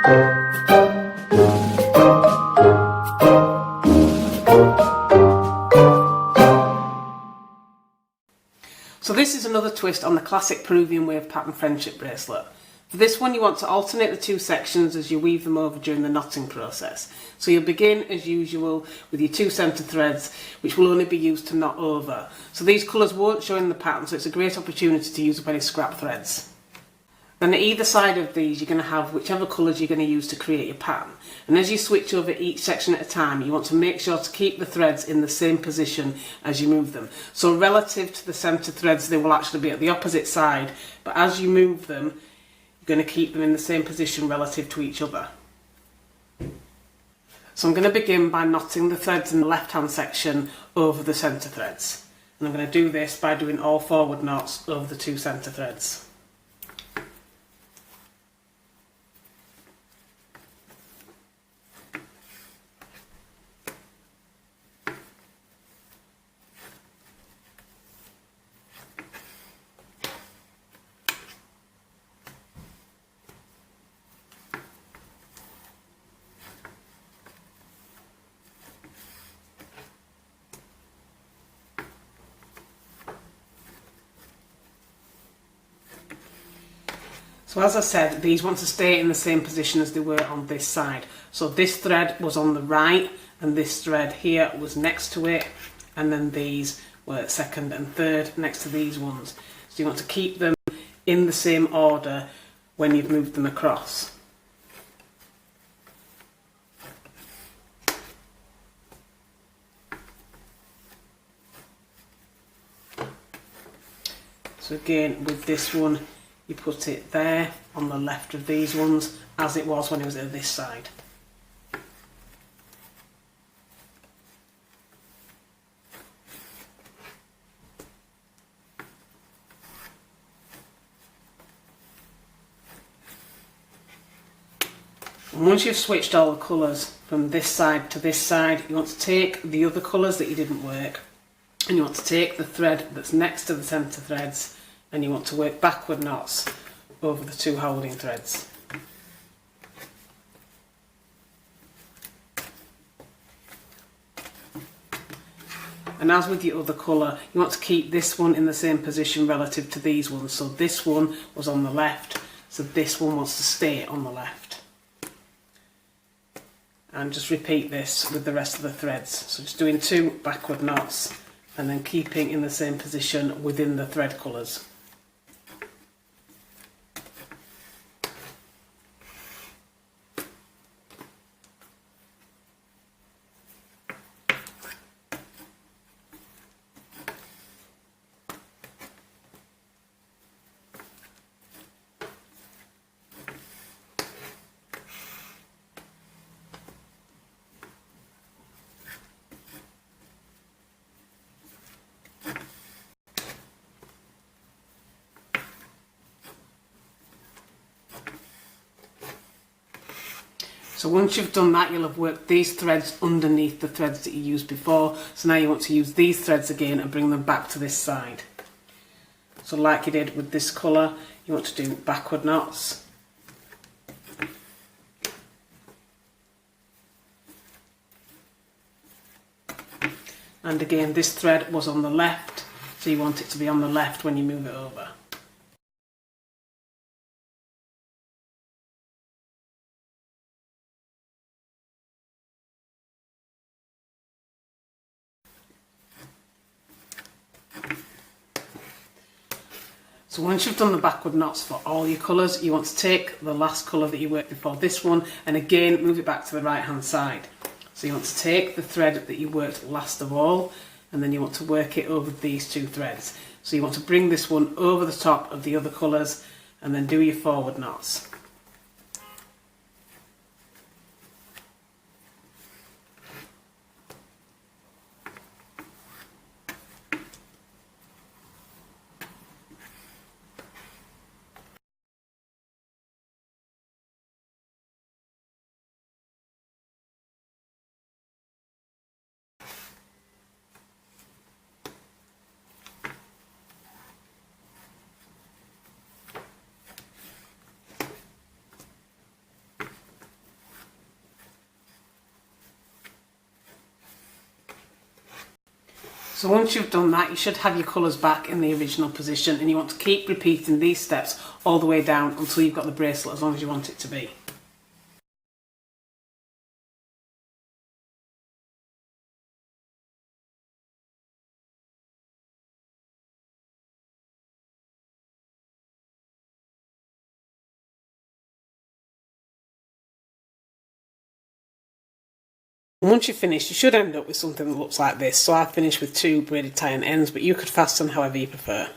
So this is another twist on the classic Peruvian Wave pattern friendship bracelet. For this one you want to alternate the two sections as you weave them over during the knotting process. So you'll begin as usual with your two centre threads, which will only be used to knot over. So these colours won't show in the pattern, so it's a great opportunity to use up any scrap threads. Then at either side of these you're going to have whichever colours you're going to use to create your pattern. And as you switch over each section at a time, you want to make sure to keep the threads in the same position as you move them. So relative to the centre threads, they will actually be at the opposite side, but as you move them, you're going to keep them in the same position relative to each other. So I'm going to begin by knotting the threads in the left hand section over the centre threads. And I'm going to do this by doing all forward knots over the two centre threads. So as I said, these want to stay in the same position as they were on this side. So this thread was on the right and this thread here was next to it, and then these were second and third next to these ones. So you want to keep them in the same order when you've moved them across. So again with this one, you put it there on the left of these ones as it was when it was at this side. And once you've switched all the colours from this side to this side, you want to take the other colours that you didn't work, and you want to take the thread that's next to the centre threads, and you want to work backward knots over the two holding threads. And as with your other colour, you want to keep this one in the same position relative to these ones. So this one was on the left, so this one wants to stay on the left. And just repeat this with the rest of the threads. So just doing two backward knots and then keeping in the same position within the thread colours. So once you've done that, you'll have worked these threads underneath the threads that you used before. So now you want to use these threads again and bring them back to this side. So like you did with this colour, you want to do backward knots. And again, this thread was on the left, so you want it to be on the left when you move it over. So once you've done the backward knots for all your colours, you want to take the last colour that you worked before this one and again move it back to the right hand side. So you want to take the thread that you worked last of all and then you want to work it over these two threads. So you want to bring this one over the top of the other colours and then do your forward knots. So once you've done that, you should have your colours back in the original position, and you want to keep repeating these steps all the way down until you've got the bracelet as long as you want it to be. Once you've finished, you should end up with something that looks like this. So I finished with 2 braided tie-in ends, but you could fasten however you prefer.